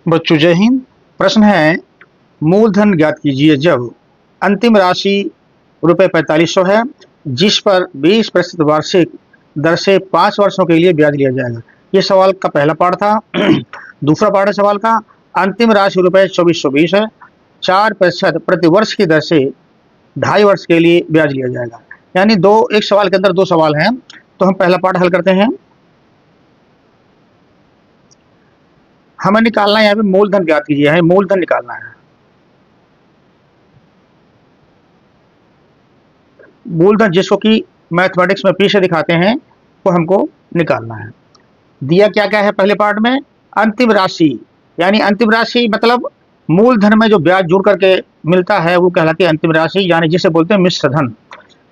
बच्चों जय हिंद। प्रश्न है, मूलधन ज्ञात कीजिए जब अंतिम राशि रुपये 4500 है, जिस पर 20% वार्षिक दर से 5 वर्षों के लिए ब्याज लिया जाएगा। ये सवाल का पहला पार्ट था। दूसरा पार्ट है सवाल का, अंतिम राशि रुपये 2420 है, 4% प्रति वर्ष की दर से 2.5 वर्ष के लिए ब्याज लिया जाएगा। यानी एक सवाल के अंदर 2 सवाल हैं, तो हम पहला पार्ट हल करते हैं। हमें निकालना है, यहाँ पे मूलधन ज्ञात कीजिए है, मूलधन निकालना है। मूलधन जिसको कि मैथमेटिक्स में पी से दिखाते हैं, वो हमको निकालना है। दिया क्या क्या है पहले पार्ट में, अंतिम राशि, यानी अंतिम राशि मतलब मूलधन में जो ब्याज जुड़ करके मिलता है वो कहलाती है अंतिम राशि, यानी जिसे बोलते हैं मिश्र धन।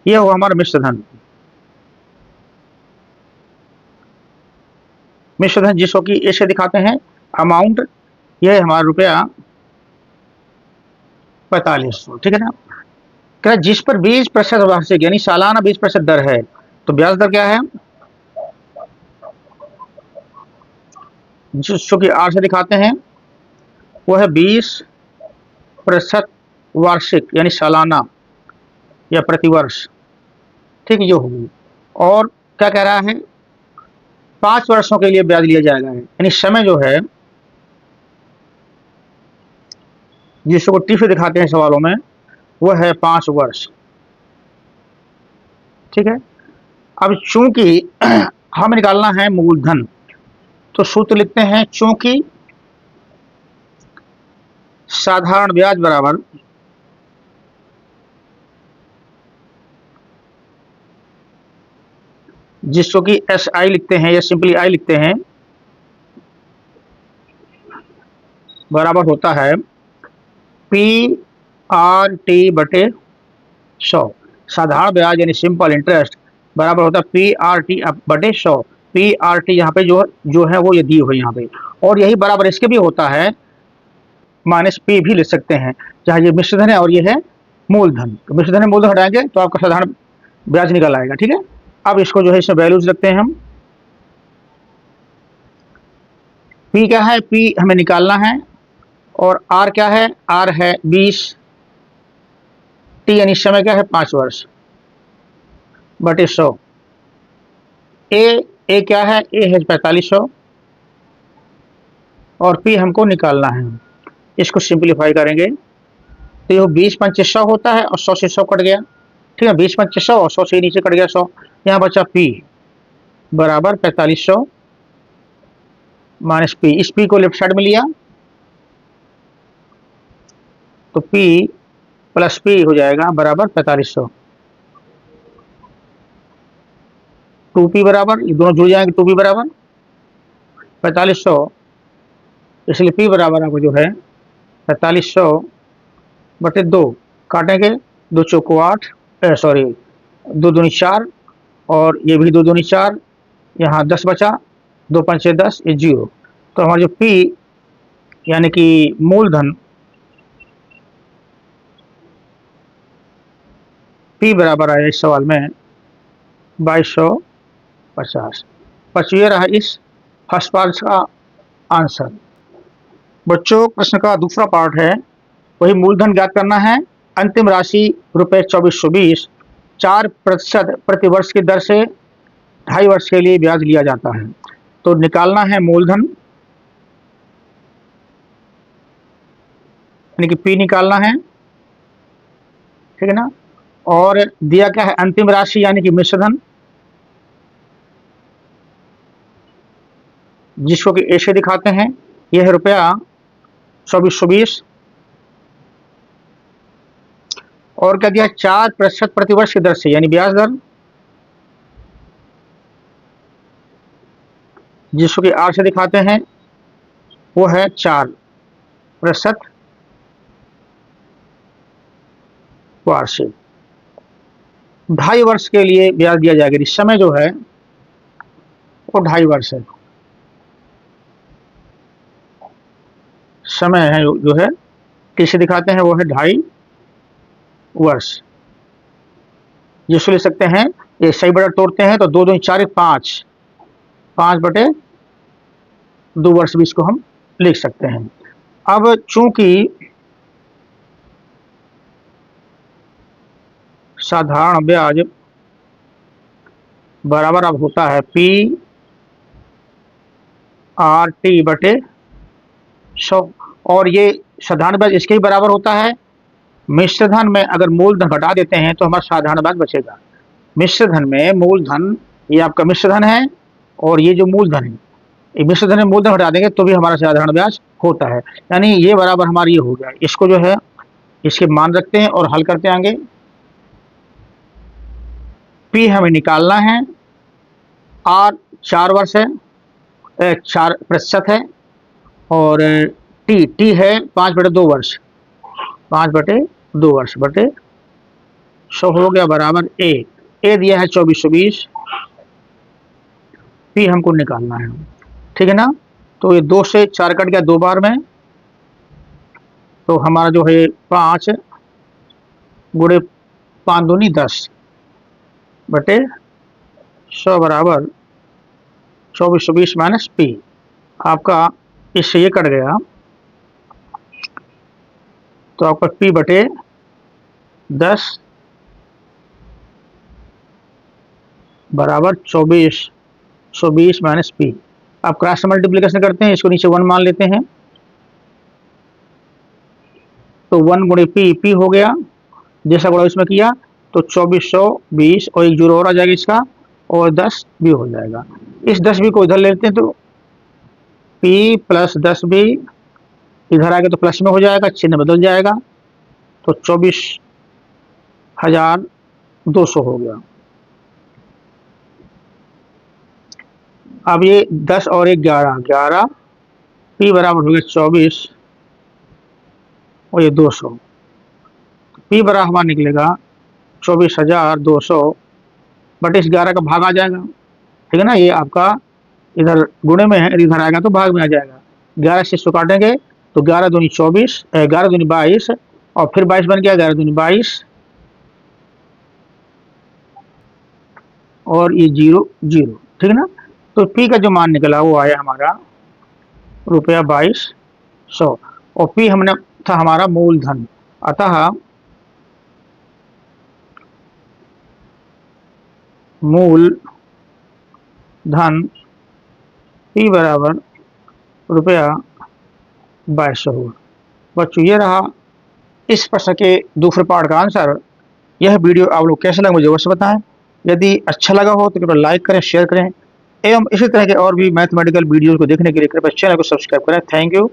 ये हो हमारा मिश्र धन। मिश्र धन जिसको कि ए से दिखाते हैं अमाउंट, यह है हमारा रुपया 4500, ठीक है ना। क्या जिस पर 20% वार्षिक यानी सालाना 20% दर है, तो ब्याज दर क्या है, जिसको कि आर से दिखाते हैं, वो है 20% वार्षिक यानी सालाना या प्रतिवर्ष, ठीक है, ये होगी। और क्या कह रहा है, 5 वर्षों के लिए ब्याज लिया जाएगा, यानी समय जो है जिसको टी से दिखाते हैं सवालों में, वो है 5 वर्ष, ठीक है। अब चूंकि हमें निकालना है मूलधन, तो सूत्र लिखते हैं, चूंकि साधारण ब्याज बराबर जिसको कि एस आई लिखते हैं या सिंपली आई लिखते हैं, बराबर होता है पी आर टी बटे 100। साधारण ब्याज यानी सिंपल इंटरेस्ट बराबर होता है पी आर टी बटे 100। पी आर टी यहाँ पे जो है वो ये दी हुई यहाँ पे, और यही बराबर इसके भी होता है माइनस पी भी लिख सकते हैं, जहाँ ये मिश्रधन है और ये है मूलधन। तो मिश्रधन है मूलधन हटाएंगे तो आपका साधारण ब्याज निकल आएगा, ठीक है। अब इसको जो है इसमें वैल्यूज रखते हैं हम। पी क्या है, पी हमें निकालना है, और आर क्या है, आर है 20, टी यानी समय क्या है 5 वर्ष बटे 100। ए क्या है, ए है 4500, और पी हमको निकालना है। इसको सिंप्लीफाई करेंगे तो ये 20 5 100 होता है, और 100 से 100 कट गया, ठीक है। 20 5 100 और 100 से नीचे कट गया 100, यहाँ बचा पी बराबर 4500 माइनस पी। इस पी को लेफ्ट साइड में लिया तो पी प्लस पी हो जाएगा बराबर 4500। 2p बराबर, ये दोनों जुड़ जाएंगे, 2p बराबर 4500, इसलिए p बराबर आपको जो है 4500 बटे 2, काटेंगे 2 चौको 8, सॉरी 2 दूनी 4, और ये भी 2 दूनी 4, यहाँ 10 बचा, 2 पंचे 10, ये 0। तो हमारा जो p यानी कि मूलधन p बराबर आया इस सवाल में 2250। बच्चों ये रहा इस फर्स्ट पार्ट का आंसर। बच्चों प्रश्न का दूसरा पार्ट है, वही मूलधन ज्ञात करना है। अंतिम राशि रुपये 2420, 4% प्रति वर्ष की दर से 2.5 वर्ष के लिए ब्याज लिया जाता है। तो निकालना है मूलधन, यानी कि पी निकालना है, ठीक है ना। और दिया क्या है, अंतिम राशि यानी कि मिश्रधन, जिसको कि ए से दिखाते हैं, यह है रुपया 2420, और क्या दिया, 4% प्रति वर्ष की दर से यानी ब्याज दर, जिसको कि आर से दिखाते हैं, वो है 4% वार्षिक। 2.5 वर्ष के लिए ब्याज दिया जाएगा। इस समय जो है वो 2.5 वर्ष है, समय है जो है किसे दिखाते हैं, वो है 2.5 वर्ष। जिसको ले सकते हैं, ये सही बड़ा तोड़ते हैं तो 2 2 4 5 बटे 2 वर्ष भी इसको हम लिख सकते हैं। अब चूंकि साधारण ब्याज बराबर अब होता है पी आर टी बटे 100, और ये साधारण ब्याज इसके ही बराबर होता है। मिश्र धन में अगर मूलधन घटा देते हैं तो हमारा साधारण ब्याज बचेगा। मिश्र धन में मूलधन, ये आपका मिश्र धन है और ये जो मूलधन है, ये मिश्र धन में मूलधन घटा देंगे तो भी हमारा साधारण ब्याज होता है। यानी ये बराबर हमारा ये हो गया। इसको जो है इसके मान रखते हैं और हल करते आएंगे। पी हमें निकालना है, आर 4 वर्ष है, 4% है, और टी है 5/2 वर्ष, 5/2 वर्ष बटे 100 हो गया बराबर ए दिया है 2420, पी हमको निकालना है, ठीक है ना। तो ये 2 से 4 कट गया 2 बार में, तो हमारा जो है 5 गुणे 5 दूनी 10 बटे 100 बराबर 2420 माइनस पी। आपका इससे ये कट गया तो आपका पी बटे 10 बराबर 2420 माइनस पी। आप क्रॉस मल्टीप्लिकेशन करते हैं, इसको नीचे 1 मान लेते हैं, तो 1 गुणे पी हो गया, जैसा गुणा इसमें किया तो 2420 और 1 जीरो और आ जाएगा इसका, और 10 भी हो जाएगा। इस 10 भी को इधर लेते हैं तो पी प्लस 10 भी इधर आएगा तो प्लस में हो जाएगा, चिन्ह बदल जाएगा, तो 24,200 हो गया। अब ये 10 और 1 11 पी बराबर हो गया 24 और ये 200, पी बराबर हमारा निकलेगा 24,200 बटे इस 11 का भाग आ जाएगा, ठीक है ना। ये आपका इधर गुणे में है, इधर आएगा तो भाग में आ जाएगा। 11 से इसको काटेंगे तो 11 दूनी 24, 11 दूनी 22 और फिर 22 बन गया, 11 दूनी 22 और ये 0 0, ठीक है ना। तो पी का जो मान निकला वो आया हमारा ₹2200, और पी हमने था हमारा मूलधन, अतः मूलधन पी बराबर ₹2200 हुआ। बच्चों ये रहा इस प्रश्न के दूसरे पार्ट का आंसर। यह वीडियो आप लोग कैसा लगा मुझे अवश्य बताएं। यदि अच्छा लगा हो तो कृपया लाइक करें, शेयर करें, एवं इसी तरह के और भी मैथमेटिकल वीडियोज़ को देखने के लिए कृपया चैनल को सब्सक्राइब करें। Thank you.